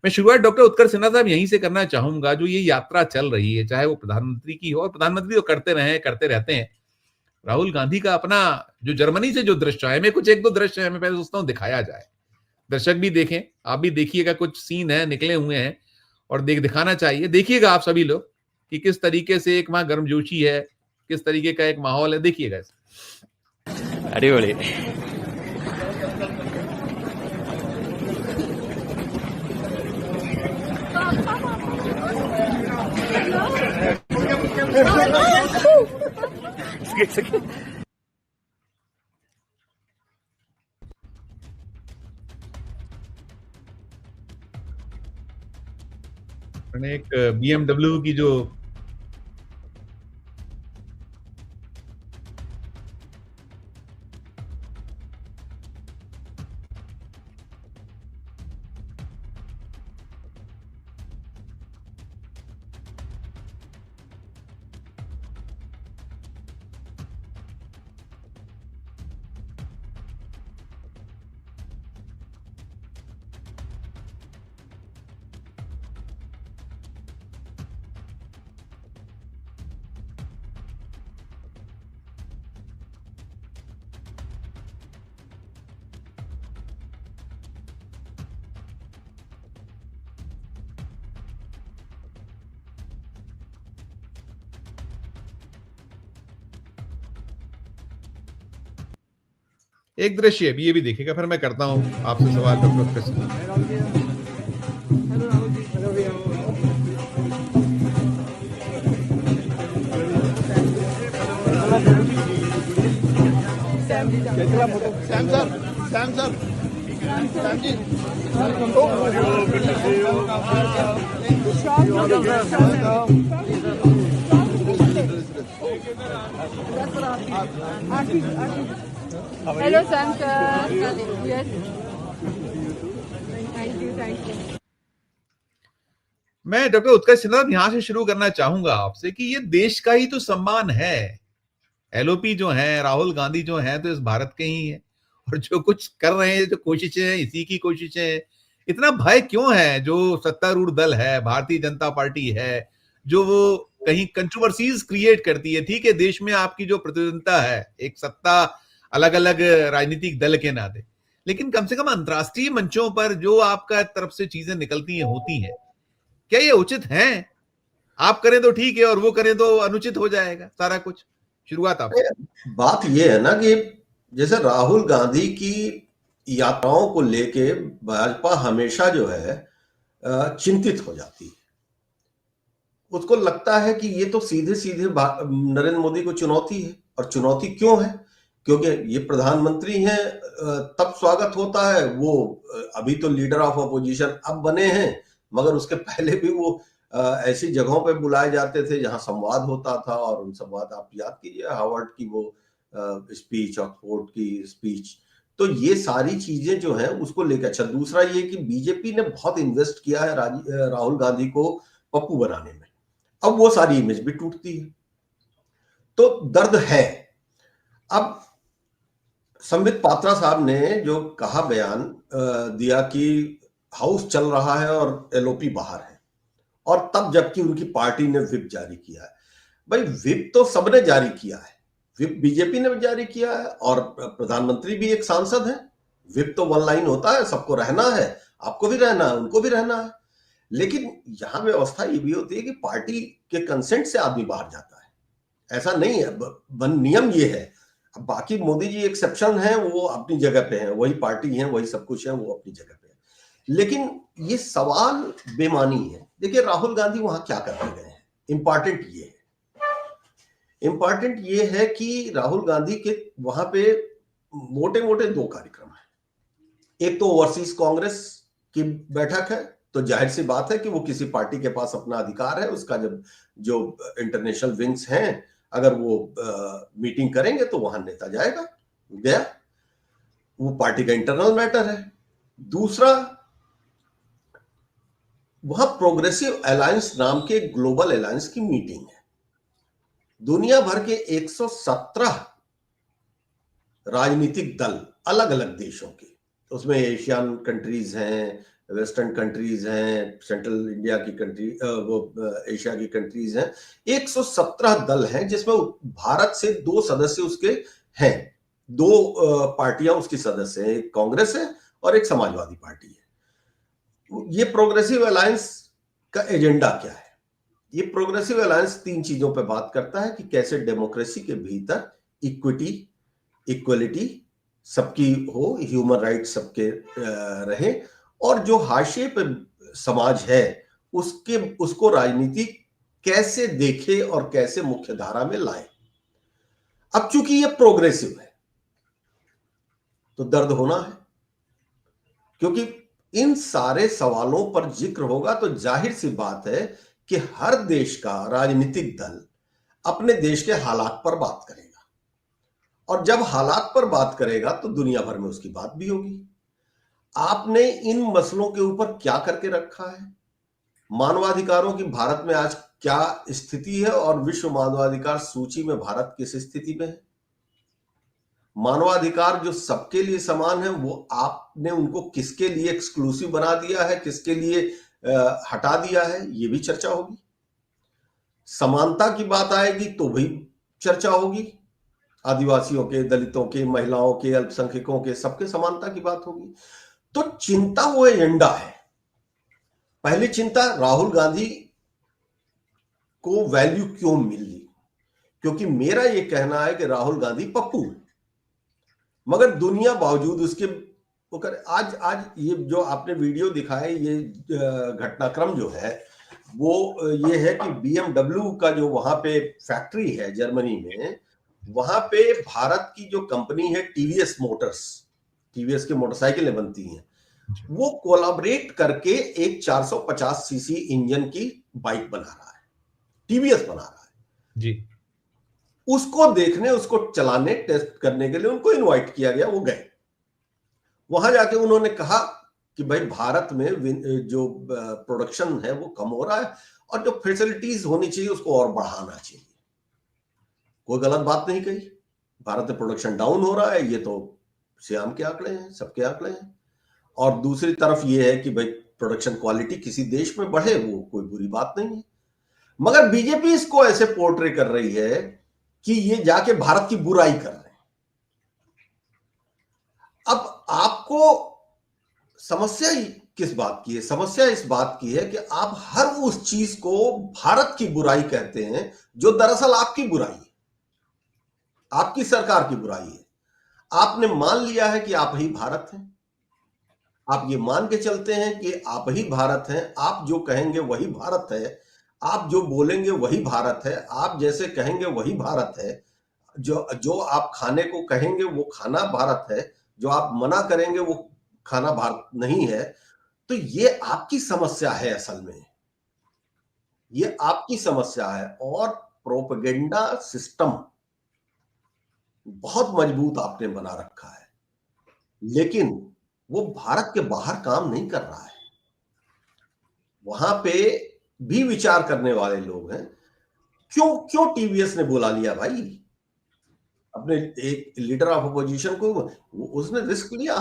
मैं शुरुआत डॉक्टर उत्कर्ष सिन्हा साहब यहीं से करना चाहूंगा। जो ये यात्रा चल रही है, चाहे वो प्रधानमंत्री की हो, और प्रधानमंत्री तो करते रहे, करते रहते हैं। राहुल गांधी का अपना जो जर्मनी से जो दृश्य है, मैं कुछ एक दो दृश्य है, मैं पहले सोचता हूँ दिखाया जाए, दर्शक भी देखें, आप भी देखिएगा, कुछ सीन है निकले हुए हैं और दिखाना चाहिए। देखिएगा आप सभी लोग कि किस तरीके से एक वहां गर्मजोशी है, किस तरीके का एक माहौल है, देखिएगा। അടിപൊളി. एक BMW की जो एक दृश्य ये भी देखिएगा, फिर मैं करता हूं आपसे सवाल doctor Utkarsh. Hello, Sam sir. Yes. Thank you, thank you. मैं डॉक्टर उत्कर्ष सिन्हा यहां से शुरू करना चाहूंगा आपसे कि ये देश का ही तो सम्मान है। एलओपी जो है, राहुल गांधी जो है, तो इस भारत के ही है, और जो कुछ कर रहे हैं, जो कोशिशें हैं, इसी की कोशिशें हैं। इतना भय क्यों है? जो सत्तारूढ़ दल है, भारतीय जनता पार्टी है, जो वो कहीं कंट्रोवर्सीज क्रिएट करती है। ठीक है, देश में आपकी जो प्रतिद्वंदता है, एक सत्ता अलग अलग राजनीतिक दल के नाते, लेकिन कम से कम अंतर्राष्ट्रीय मंचों पर जो आपका तरफ से चीजें निकलती हैं, होती हैं, क्या ये उचित है? आप करें तो ठीक है, और वो करें तो अनुचित हो जाएगा सारा कुछ। शुरुआत आप। बात ये है ना कि जैसे राहुल गांधी की यात्राओं को लेके भाजपा हमेशा जो है चिंतित हो जाती है। उसको लगता है कि ये तो सीधे सीधे नरेंद्र मोदी को चुनौती है। और चुनौती क्यों है? क्योंकि ये प्रधानमंत्री हैं, तब स्वागत होता है। वो अभी तो लीडर ऑफ अपोजिशन अब बने हैं, मगर उसके पहले भी वो ऐसी जगहों पे बुलाए जाते थे जहां संवाद होता था। और उन संवाद, आप याद कीजिए हार्वर्ड की वो स्पीच, ऑक्सफोर्ड की स्पीच। तो ये सारी चीजें जो हैं उसको लेकर। अच्छा, दूसरा ये कि बीजेपी ने बहुत इन्वेस्ट किया है राहुल गांधी को पप्पू बनाने में। अब वो सारी इमेज भी टूटती है, तो दर्द है। अब संबित पात्रा साहब ने जो कहा, बयान दिया कि हाउस चल रहा है और एलओपी बाहर है, और तब जबकि उनकी पार्टी ने व्हिप जारी किया है। भाई, व्हिप तो सबने जारी किया है, व्हिप बीजेपी ने भी जारी किया है, और प्रधानमंत्री भी एक सांसद है। व्हिप तो वन लाइन होता है, सबको रहना है, आपको भी रहना है, उनको भी रहना है। लेकिन यहां व्यवस्था ये भी होती है कि पार्टी के कंसेंट से आदमी बाहर जाता है। ऐसा नहीं है, नियम ये है। अब बाकी मोदी जी एक्सेप्शन है, वो अपनी जगह पे हैं, वही पार्टी है, वही सब कुछ है, वो अपनी जगह पे है। लेकिन ये सवाल बेमानी है। देखिए, राहुल गांधी वहां क्या करने गए हैं, इंपॉर्टेंट ये है। इंपॉर्टेंट ये है कि राहुल गांधी के वहां पे मोटे मोटे दो कार्यक्रम है। एक तो ओवरसीज कांग्रेस की बैठक है, तो जाहिर सी बात है कि वो किसी पार्टी के पास अपना अधिकार है, उसका जब जो इंटरनेशनल विंग्स हैं, अगर वो मीटिंग करेंगे तो वहां नेता जाएगा, गया, वो पार्टी का इंटरनल मैटर है। दूसरा, वहां प्रोग्रेसिव अलायंस नाम के ग्लोबल अलायंस की मीटिंग है। दुनिया भर के 117 राजनीतिक दल, अलग अलग देशों के, उसमें एशियन कंट्रीज हैं, वेस्टर्न कंट्रीज हैं, सेंट्रल इंडिया की कंट्री, वो एशिया की कंट्रीज हैं। 117 दल हैं जिसमें भारत से 2 सदस्य उसके हैं, 2 पार्टियां उसकी सदस्य हैं, एक कांग्रेस है और एक समाजवादी पार्टी है। ये प्रोग्रेसिव अलायंस का एजेंडा क्या है? ये प्रोग्रेसिव अलायंस 3 चीजों पर बात करता है कि कैसे डेमोक्रेसी के भीतर इक्विटी, इक्वलिटी सबकी हो, ह्यूमन राइट सबके रहे, और जो हाशिए पे समाज है उसको राजनीति कैसे देखे और कैसे मुख्य धारा में लाए। अब चूंकि ये प्रोग्रेसिव है तो दर्द होना है, क्योंकि इन सारे सवालों पर जिक्र होगा तो जाहिर सी बात है कि हर देश का राजनीतिक दल अपने देश के हालात पर बात करेगा, और जब हालात पर बात करेगा तो दुनिया भर में उसकी बात भी होगी। आपने इन मसलों के ऊपर क्या करके रखा है? मानवाधिकारों की भारत में आज क्या स्थिति है और विश्व मानवाधिकार सूची में भारत किस स्थिति में है? मानवाधिकार जो सबके लिए समान है वो आपने उनको किसके लिए एक्सक्लूसिव बना दिया है, किसके लिए हटा दिया है, ये भी चर्चा होगी। समानता की बात आएगी तो भी चर्चा होगी, आदिवासियों के, दलितों के, महिलाओं के, अल्पसंख्यकों के, सबके समानता की बात होगी। तो चिंता वो एजेंडा है। पहली चिंता, राहुल गांधी को वैल्यू क्यों मिली? क्योंकि मेरा ये कहना है कि राहुल गांधी पप्पू, मगर दुनिया बावजूद उसके आज ये जो आपने वीडियो दिखाए, ये घटनाक्रम जो है वो ये है कि BMW का जो वहां पे फैक्ट्री है जर्मनी में, वहां पे भारत की जो कंपनी है टीवीएस मोटर्स, टीवीएस की मोटरसाइकिलें बनती हैं, वो कोलैबोरेट करके एक 450 सीसी इंजन की बाइक बना रहा है, टीवीएस बना रहा है जी। उसको देखने, उसको चलाने, टेस्ट करने के लिए उनको इनवाइट किया गया, वो गए। वहां जाके उन्होंने कहा कि भाई भारत में जो प्रोडक्शन है वो कम हो रहा है और जो फैसिलिटीज होनी चाहिए उसको और बढ़ाना चाहिए। कोई गलत बात नहीं कही। भारत में प्रोडक्शन डाउन हो रहा है, ये तो श्याम के आंकड़े हैं, सबके आंकड़े हैं। और दूसरी तरफ ये है कि भाई प्रोडक्शन क्वालिटी किसी देश में बढ़े, वो कोई बुरी बात नहीं है। मगर बीजेपी इसको ऐसे पोर्ट्रे कर रही है कि ये जाके भारत की बुराई कर रहे हैं। अब आपको समस्या किस बात की है? समस्या इस बात की है कि आप हर उस चीज को भारत की बुराई कहते हैं जो दरअसल आपकी बुराई है, आपकी सरकार की बुराई है। आपने मान लिया है कि आप ही भारत हैं, आप ये मान के चलते हैं कि आप ही भारत हैं, आप जो कहेंगे वही भारत है, आप जो बोलेंगे वही भारत है, आप जैसे कहेंगे वही भारत है, जो आप खाने को कहेंगे वो खाना भारत है, जो आप मना करेंगे वो खाना भारत नहीं है। तो ये आपकी समस्या है, असल में ये आपकी समस्या है। और प्रोपेगेंडा सिस्टम बहुत मजबूत आपने बना रखा है, लेकिन वो भारत के बाहर काम नहीं कर रहा है। वहां पे भी विचार करने वाले लोग हैं। क्यों टीवीएस ने बुला लिया भाई अपने एक लीडर ऑफ अपोजिशन को? उसने रिस्क लिया,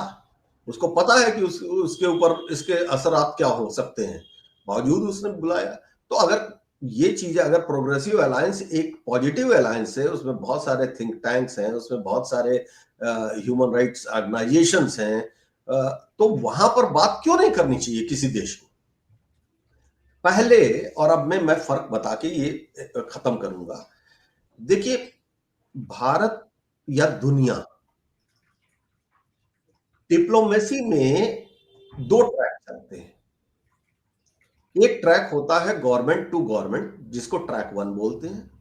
उसको पता है कि उसके ऊपर इसके असरात क्या हो सकते हैं, बावजूद उसने बुलाया। तो अगर ये चीजें, अगर प्रोग्रेसिव अलायंस एक पॉजिटिव अलायंस है, उसमें बहुत सारे थिंक टैंक्स हैं, उसमें बहुत सारे ह्यूमन राइट्स ऑर्गेनाइजेशंस हैं, तो वहां पर बात क्यों नहीं करनी चाहिए किसी देश को? पहले और अब मैं फर्क बता के ये खत्म करूंगा। देखिए, भारत या दुनिया डिप्लोमेसी में 2 ट्रैक चलते हैं। एक ट्रैक होता है गवर्नमेंट टू गवर्नमेंट, जिसको ट्रैक 1 बोलते हैं,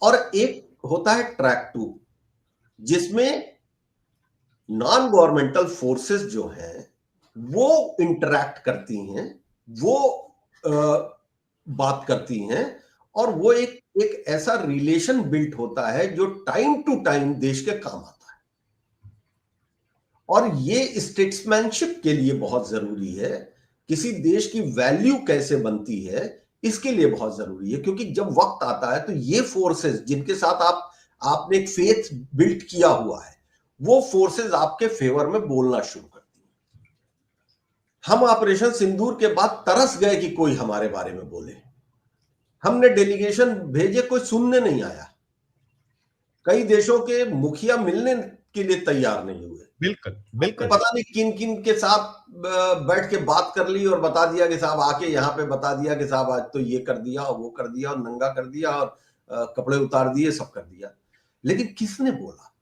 और एक होता है ट्रैक 2, जिसमें नॉन गवर्नमेंटल फोर्सेस जो हैं वो इंटरैक्ट करती हैं, वो बात करती हैं, और वो एक ऐसा रिलेशन बिल्ट होता है जो टाइम टू टाइम देश के काम आता है। और ये स्टेट्समैनशिप के लिए बहुत जरूरी है। किसी देश की वैल्यू कैसे बनती है, इसके लिए बहुत जरूरी है, क्योंकि जब वक्त आता है तो ये फोर्सेस जिनके साथ आपने एक फेथ बिल्ट किया हुआ है, वो फोर्सेस आपके फेवर में बोलना शुरू करती हैं। हम ऑपरेशन सिंदूर के बाद तरस गए कि कोई हमारे बारे में बोले। हमने डेलीगेशन भेजे, कोई सुनने नहीं आया। कई देशों के मुखिया मिलने के लिए तैयार नहीं हुए। बिल्कुल बिल्कुल। पता नहीं किन किन के साथ बैठ के बात कर ली और बता दिया कि साहब आके यहाँ पे बता दिया कि साहब आज तो ये कर दिया और वो कर दिया और नंगा कर दिया और कपड़े उतार दिए, सब कर दिया। लेकिन किसने बोला?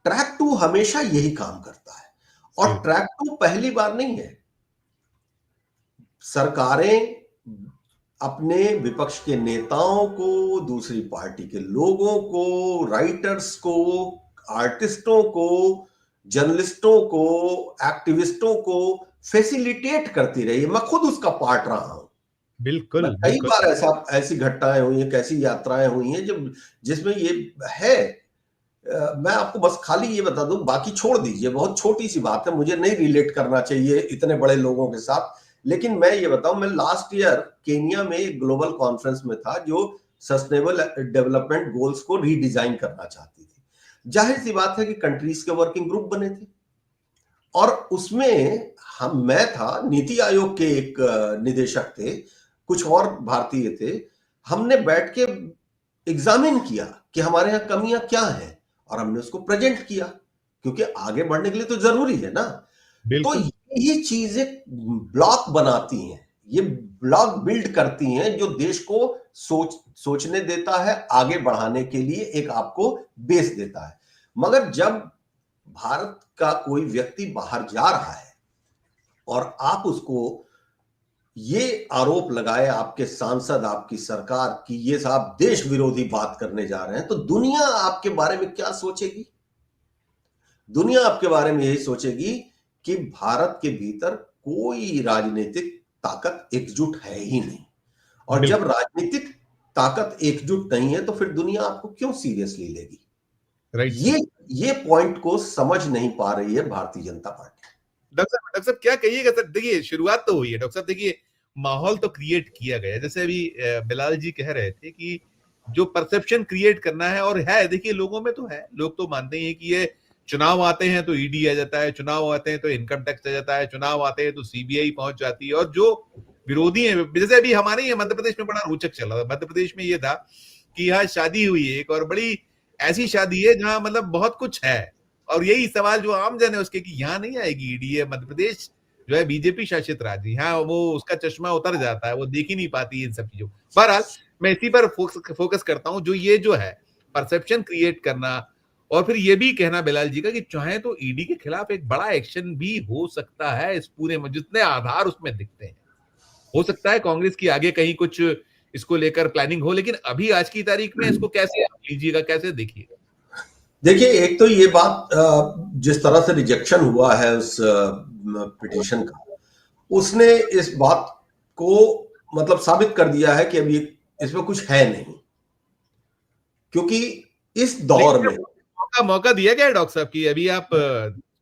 ट्रैक 2 हमेशा यही काम करता है, और ट्रैक 2 पहली बार नहीं है। सरकारें अपने विपक्ष के नेताओं को, दूसरी पार्टी के लोगों को, राइटर्स को, आर्टिस्टों को, जर्नलिस्टों को, एक्टिविस्टों को फैसिलिटेट करती रही है। मैं खुद उसका पार्ट रहा हूं। बिल्कुल कई बार ऐसी घटनाएं हुई हैं, कैसी यात्राएं हुई हैं जब जिसमें ये है। मैं आपको बस खाली ये बता दूं, बाकी छोड़ दीजिए, बहुत छोटी सी बात है, मुझे नहीं रिलेट करना चाहिए इतने बड़े लोगों के साथ। लेकिन मैं ये बताऊं, मैं लास्ट ईयर केनिया में एक ग्लोबल कॉन्फ्रेंस में था जो सस्टेनेबल डेवलपमेंट गोल्स को रीडिजाइन करना चाहती थी। जाहिर सी बात है कि कंट्रीज के वर्किंग ग्रुप बने थे, और उसमें मैं था, नीति आयोग के एक निदेशक थे, कुछ और भारतीय थे। हमने बैठ के एग्जामिन किया कि हमारे यहाँ कमियां क्या हैं, और हमने उसको प्रेजेंट किया, क्योंकि आगे बढ़ने के लिए तो जरूरी है ना। तो ये चीजें ब्लॉक बनाती हैं, ये ब्लॉक बिल्ड करती हैं, जो देश को सोचने देता है, आगे बढ़ाने के लिए एक आपको बेस देता है। मगर जब भारत का कोई व्यक्ति बाहर जा रहा है और आप उसको ये आरोप लगाए, आपके सांसद, आपकी सरकार, कि ये साहब देश विरोधी बात करने जा रहे हैं, तो दुनिया आपके बारे में क्या सोचेगी? दुनिया आपके बारे में यही सोचेगी कि भारत के भीतर कोई राजनीतिक ताकत एकजुट है ही नहीं। और जब राजनीतिक ताकत एकजुट नहीं है तो फिर दुनिया आपको क्यों सीरियसली लेगी? ये पॉइंट को समझ नहीं पा रही है भारतीय जनता पार्टी। डॉक्टर साहब क्या कहिएगा सर? देखिए, शुरुआत तो हुई है डॉक्टर साहब, देखिए माहौल तो क्रिएट किया गया, जैसे अभी बिलाल जी कह रहे थे कि जो परसेप्शन क्रिएट करना है, और है, देखिए लोगों में तो है, लोग तो मानते हैं कि ये चुनाव आते हैं तो ईडी आ जाता है, चुनाव आते हैं तो इनकम टैक्स आ जाता है, चुनाव आते हैं तो सीबीआई पहुंच जाती है, और जो विरोधी है, जैसे अभी हमारे यहाँ मध्य प्रदेश में बड़ा रोचक चल रहा था। मध्य प्रदेश में ये था कि यहाँ शादी हुई है एक, और बड़ी ऐसी शादी है जहां मतलब बहुत कुछ है, और यही सवाल जो आम जन है उसके कि यहाँ नहीं आएगी ईडी, है मध्य प्रदेश जो है बीजेपी शासित राज्य, यहाँ वो उसका चश्मा उतर जाता है, वो देख ही नहीं पाती इन सब चीजों। बहरहाल मैं इसी पर फोकस करता हूँ, जो ये जो है परसेप्शन क्रिएट करना, और फिर ये भी कहना बिलाल जी का कि चाहे तो ईडी के खिलाफ एक बड़ा एक्शन भी हो सकता है इस पूरे में, जितने आधार उसमें दिखते हैं। हो सकता है कांग्रेस की आगे कहीं कुछ इसको लेकर प्लानिंग हो, लेकिन अभी आज की तारीख में इसको कैसे लीजिएगा, कैसे देखिएगा? देखिए, एक तो ये बात, जिस तरह से रिजेक्शन हुआ है उस पिटीशन का, उसने इस बात को मतलब साबित कर दिया है कि अभी इसमें कुछ है नहीं, क्योंकि इस दौर में मौका दिया गया है डॉक्टर साहब की, अभी आप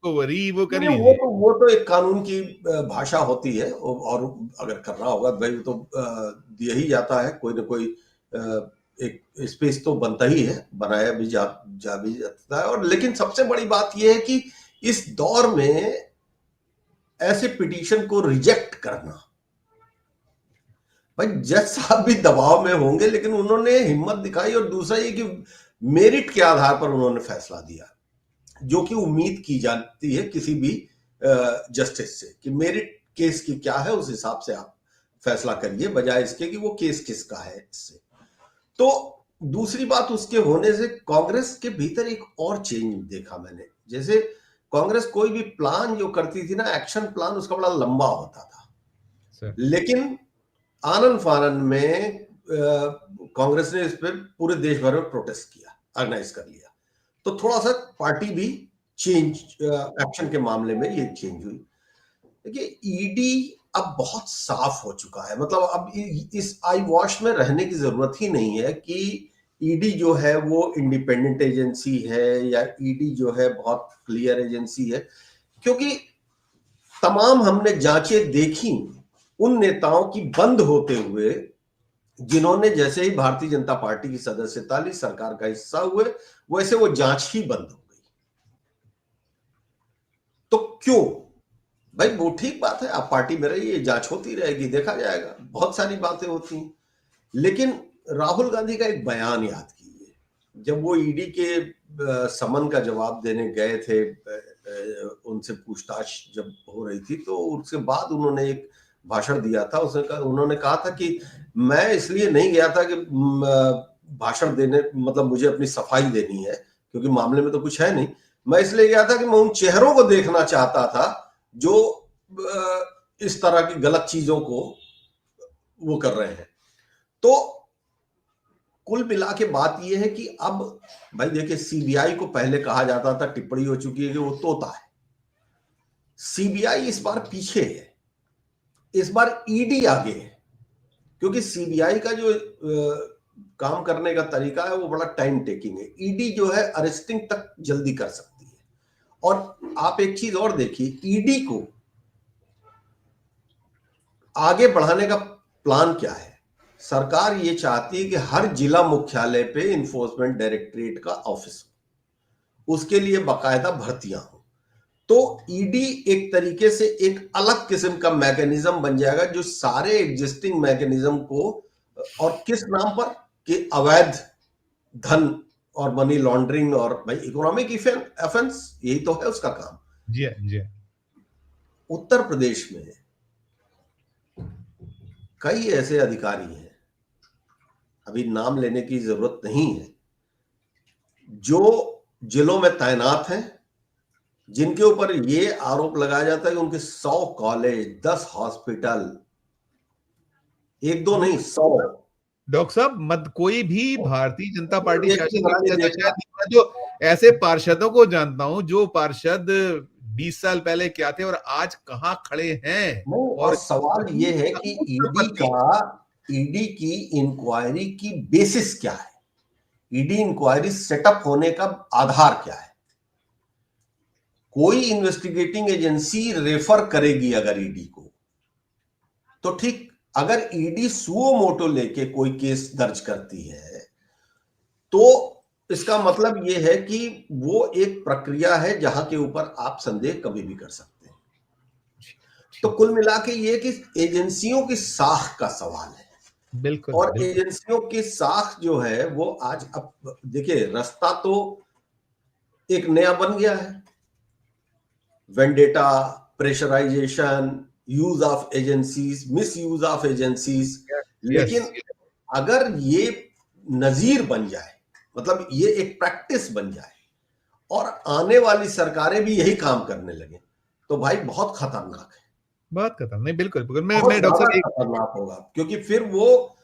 वो कर लीजिए। वो तो एक कानून की भाषा होती है, और अगर करना होगा भाई तो दिया ही जाता है, कोई ना कोई एक स्पेस तो बनता ही है, बनाया भी जा भी जाता है। और लेकिन सबसे बड़ी बात यह है कि इस दौर में ऐसे पिटीशन को रिजेक्ट करना, भाई जज साहब भी दबाव में होंगे, लेकिन उन्होंने हिम्मत दिखाई। और दूसरा ये कि मेरिट के आधार पर उन्होंने फैसला दिया, जो कि उम्मीद की जाती है किसी भी जस्टिस से, कि मेरिट केस की क्या है उस हिसाब से आप फैसला करिए, बजाय इसके कि वो केस किसका है इससे। तो दूसरी बात, उसके होने से कांग्रेस के भीतर एक और चेंज देखा मैंने। जैसे कांग्रेस कोई भी प्लान जो करती थी ना, एक्शन प्लान, उसका बड़ा लंबा होता था, लेकिन आनन फानन में कांग्रेस ने इस पर पूरे देश भर में प्रोटेस्ट किया, ऑर्गेनाइज कर लिया, तो थोड़ा सा पार्टी भी चेंज, एक्शन के मामले में ये चेंज हुई। देखिए, ईडी अब बहुत साफ हो चुका है, मतलब अब इस आई वॉश में रहने की जरूरत ही नहीं है कि ईडी जो है वो इंडिपेंडेंट एजेंसी है, या ईडी जो है बहुत क्लियर एजेंसी है, क्योंकि तमाम हमने जांचें देखी उन नेताओं की बंद होते हुए जिन्होंने जैसे ही भारतीय जनता पार्टी की सदस्यता ली, सरकार का हिस्सा हुए, वैसे वो जांच ही बंद हो गई। तो क्यों? भाई वो ठीक बात है, आप पार्टी में रहिए, जांच होती रहेगी, देखा जाएगा, बहुत सारी बातें होती हैं। लेकिन राहुल गांधी का एक बयान याद कीजिए, जब वो ईडी के समन का जवाब देने गए थे, उनसे पूछताछ जब हो रही थी, तो उसके बाद उन्होंने एक भाषण दिया था। उन्होंने कहा था कि मैं इसलिए नहीं गया था कि भाषण देने, मतलब मुझे अपनी सफाई देनी है, क्योंकि मामले में तो कुछ है नहीं। मैं इसलिए गया था कि मैं उन चेहरों को देखना चाहता था जो इस तरह की गलत चीजों को वो कर रहे हैं। तो कुल मिला के बात यह है कि अब भाई देखिए, सीबीआई को पहले कहा जाता था, टिप्पणी हो चुकी है कि वो तोता है। सीबीआई इस बार पीछे है, इस बार ईडी आगे है, क्योंकि सीबीआई का जो काम करने का तरीका है वो बड़ा टाइम टेकिंग है। ईडी जो है अरेस्टिंग तक जल्दी कर सकती है। और आप एक चीज और देखिए, ईडी को आगे बढ़ाने का प्लान क्या है। सरकार ये चाहती है कि हर जिला मुख्यालय पे इन्फोर्समेंट डायरेक्टरेट का ऑफिस हो, उसके लिए बाकायदा भर्तियां हो। तो ईडी एक तरीके से एक अलग किस्म का मैकेनिज्म बन जाएगा, जो सारे एग्जिस्टिंग मैकेनिज्म को, और किस नाम पर, कि अवैध धन और मनी लॉन्ड्रिंग और भाई इकोनॉमिक ऑफेंस, यही तो है उसका काम। जी जी। उत्तर प्रदेश में कई ऐसे अधिकारी हैं, अभी नाम लेने की जरूरत नहीं है, जो जिलों में तैनात हैं, जिनके ऊपर ये आरोप लगाया जाता है कि उनके 100 कॉलेज, 10 हॉस्पिटल, एक दो नहीं 100। डॉक्टर साहब, मत कोई भी भारतीय जनता पार्टी शासित देखिए, राज्य ऐसा शायद नहीं हुआ जो ऐसे पार्षदों को जानता हूं जो पार्षद 20 साल पहले क्या थे और आज कहां खड़े हैं। और सवाल ये है कि ईडी की इंक्वायरी की बेसिस क्या है, ईडी इंक्वायरी सेटअप होने का आधार क्या है। कोई इन्वेस्टिगेटिंग एजेंसी रेफर करेगी अगर ईडी को, तो ठीक। अगर ईडी सुओ मोटो लेके कोई केस दर्ज करती है, तो इसका मतलब यह है कि वो एक प्रक्रिया है जहां के ऊपर आप संदेह कभी भी कर सकते हैं। तो कुल मिला के ये कि एजेंसियों की साख का सवाल है। बिल्कुल। और बिल्कुल। एजेंसियों की साख जो है वो आज, अब देखिए, रास्ता तो एक नया बन गया है, vendetta, pressurisation, use of agencies, miss use of agencies. लेकिन अगर ये नजीर बन जाए, मतलब ये एक प्रैक्टिस बन जाए, और आने वाली सरकारें भी यही काम करने लगे, तो भाई बहुत खतरनाक है, बहुत खतरनाक। नहीं, बिल्कुल बिल्कुल। मैं डॉक्टर साहब खतरनाक होगा, क्योंकि फिर वो,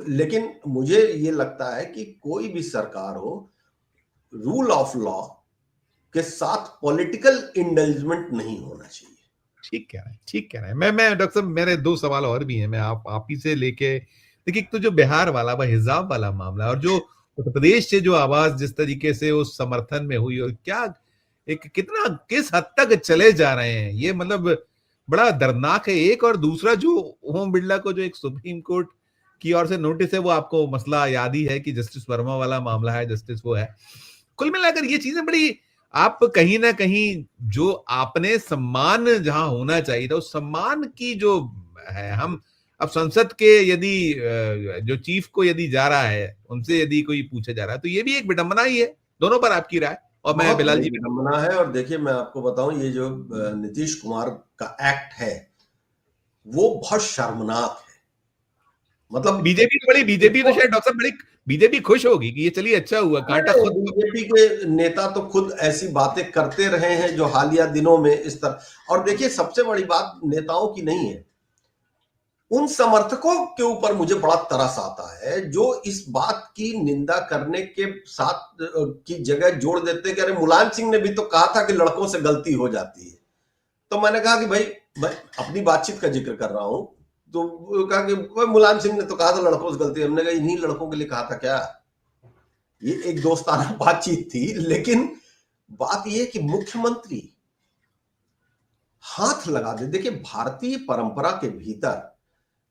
लेकिन मुझे ये लगता है कि कोई भी सरकार हो, रूल ऑफ लॉ के साथ पॉलिटिकल इंडल्जमेंट नहीं होना चाहिए। ठीक कह रहे हैं, ठीक कह रहे हैं। मैं डॉक्टर साहब, मेरे 2 सवाल और भी हैं। मैं आप ही से लेके, देखिए, एक तो जो बिहार वाला वह हिजाब वाला मामला, और जो उत्तर प्रदेश से जो आवाज जिस तरीके से उस समर्थन में हुई, और क्या एक कितना किस हद तक चले जा रहे हैं, ये मतलब बड़ा दर्दनाक है। एक और दूसरा, जो ओम बिरला को जो एक सुप्रीम कोर्ट की ओर से नोटिस है, वो आपको मसला याद ही है कि जस्टिस वर्मा वाला मामला है, जस्टिस वो है। कुल मिलाकर ये चीजें बड़ी, आप कहीं ना कहीं जो आपने सम्मान जहां होना चाहिए था, उस सम्मान की जो है, हम अब संसद के यदि जो चीफ को यदि जा रहा है, उनसे यदि कोई पूछा जा रहा है, तो ये भी एक विडंबना ही है। दोनों पर आपकी राय। और मैं बिलाल जी विडंबना है। और देखिए, मैं आपको बताऊं, ये जो नीतीश कुमार का एक्ट है वो बहुत शर्मनाक है। मतलब बीजेपी तो शायद डॉक्टर साहब बड़ी बीजेपी खुश होगी कि ये चलिए अच्छा हुआ, कांटा खुद। बीजेपी के नेता तो खुद ऐसी बातें करते रहे हैं जो हालिया दिनों में इस तरह। और देखिए, सबसे बड़ी बात नेताओं की नहीं है, उन समर्थकों के ऊपर मुझे बड़ा तरस आता है जो इस बात की निंदा करने के साथ की जगह जोड़ देते हैं कि अरे मुलायम सिंह ने भी तो कहा था कि लड़कों से गलती हो जाती है। तो मैंने कहा कि भाई, मैं अपनी बातचीत का जिक्र कर रहा हूं, तो कहा कि मुलायम सिंह ने तो कहा था लड़कों से गलती। हमने कहा इन्हीं लड़कों के लिए कहा था क्या? ये एक दोस्ताना बातचीत थी। लेकिन बात यह कि मुख्यमंत्री हाथ लगा दे। देखिए, भारतीय परंपरा के भीतर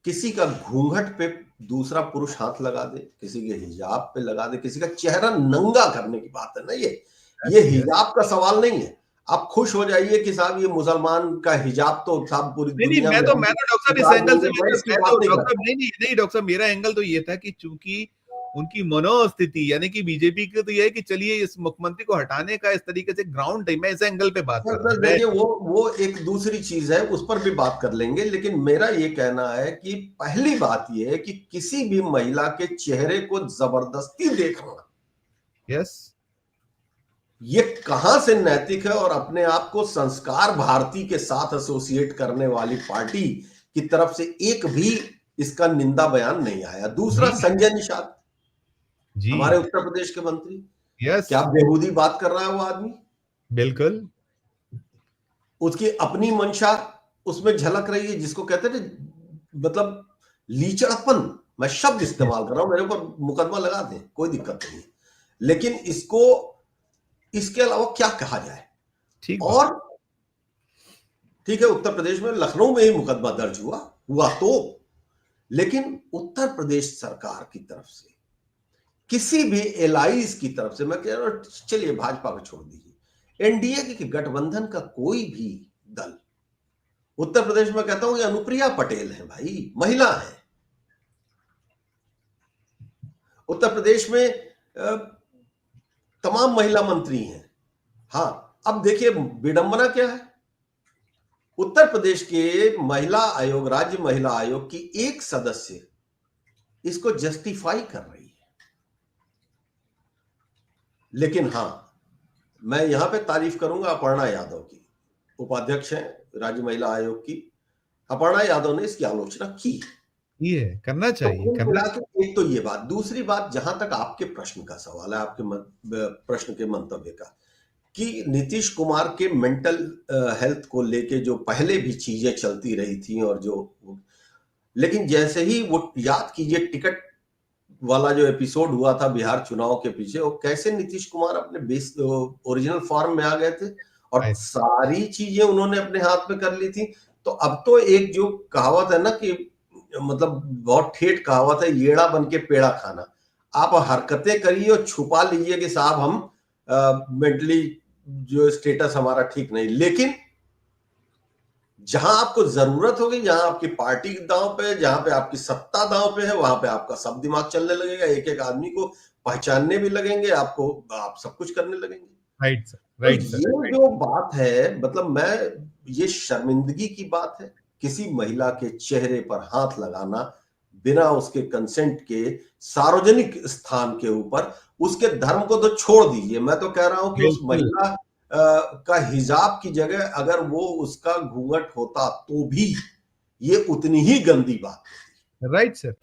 किसी का घूंघट पे दूसरा पुरुष हाथ लगा दे, किसी के हिजाब पे लगा दे, किसी का चेहरा नंगा करने की बात है ना। ये हिजाब का सवाल नहीं है। आप खुश हो जाइए कि साहब ये मुसलमान का हिजाब तो साहब पूरी नहीं दुनिया मैं में तो हम डॉक्टर साहब इस इकरार एंगल देंगे, से मैं इसकी मैं बात तो नहीं डॉक्टर करता। साहब नहीं डॉक्टर साहब मेरा एंगल तो ये था कि चूंकि उनकी मनोस्थिति यानी कि बीजेपी की तो ये है कि चलिए इस मुख्यमंत्री को हटाने का इस तरीके से ग्राउंड है, मैं इस एंगल पे बात कर रहा हूँ। देखिए वो एक दूसरी चीज है, उस पर भी बात कर लेंगे, लेकिन मेरा ये कहना है कि पहली बात ये है कि किसी भी महिला के चेहरे को जबरदस्ती देखना, यस, ये कहां से नैतिक है, और अपने आप को संस्कार भारती के साथ एसोसिएट करने वाली पार्टी की तरफ से एक भी इसका निंदा बयान नहीं आया। दूसरा, जी संजय निषाद जी, हमारे उत्तर प्रदेश के मंत्री, यस, क्या बेहूदी बात कर रहा है वो आदमी? बिल्कुल, उसकी अपनी मंशा उसमें झलक रही है, जिसको कहते हैं मतलब लीचड़पन। मैं शब्द इस्तेमाल कर रहा हूं, मेरे ऊपर मुकदमा लगा दें, कोई दिक्कत नहीं, लेकिन इसको इसके अलावा क्या कहा जाए? ठीक और ठीक है, उत्तर प्रदेश में लखनऊ में ही मुकदमा दर्ज हुआ तो, लेकिन उत्तर प्रदेश सरकार की तरफ से, किसी भी एलाइज की तरफ से, मैं कह रहा हूं चलिए भाजपा को छोड़ दीजिए, एनडीए के गठबंधन का कोई भी दल उत्तर प्रदेश में, कहता हूं ये अनुप्रिया पटेल है भाई, महिला है उत्तर प्रदेश में, तमाम महिला मंत्री हैं। हाँ, अब देखिए विडंबना क्या है, उत्तर प्रदेश के महिला आयोग, राज्य महिला आयोग की एक सदस्य इसको जस्टिफाई कर रही है। लेकिन हां, मैं यहां पे तारीफ करूंगा अपर्णा यादव की, उपाध्यक्ष हैं राज्य महिला आयोग की। अपर्णा यादव ने इसकी आलोचना की, ये करना तो चाहिए, कुल करना मिला चाहिए। के एक तो ये बात। दूसरी बात, जहां तक आपके प्रश्न का सवाल है, आपके प्रश्न के मंतव्य का, कि नीतीश कुमार के मेंटल हेल्थ को लेके जो पहले भी चीजें चलती रही थी, और लेकिन जैसे ही वो, याद कीजिए टिकट वाला जो एपिसोड हुआ था बिहार चुनाव के पीछे, वो कैसे नीतीश कुमार अपने बेस ओरिजिनल फॉर्म में आ गए थे, और सारी चीजें उन्होंने अपने हाथ में कर ली थी। तो अब तो एक जो कहावत है ना, कि मतलब बहुत ठेठ कहावत है, येड़ा बन के पेड़ा खाना। आप हरकतें करिए और छुपा लीजिए कि साहब हम मेंटली जो स्टेटस हमारा ठीक नहीं, लेकिन जहां आपको जरूरत होगी, जहां आपकी पार्टी दांव पे, जहां पे आपकी सत्ता दांव पे है, वहां पे आपका सब दिमाग चलने लगेगा, एक एक आदमी को पहचानने भी लगेंगे, आप सब कुछ करने लगेंगे। राइट सर, तो राइट सर, ये जो बात है, मतलब ये शर्मिंदगी की बात है, किसी महिला के चेहरे पर हाथ लगाना बिना उसके कंसेंट के सार्वजनिक स्थान के ऊपर। उसके धर्म को तो छोड़ दीजिए, मैं तो कह रहा हूं कि उस बिल्कुल, महिला का हिजाब की जगह अगर वो उसका घूंघट होता तो भी ये उतनी ही गंदी बात। Right sir.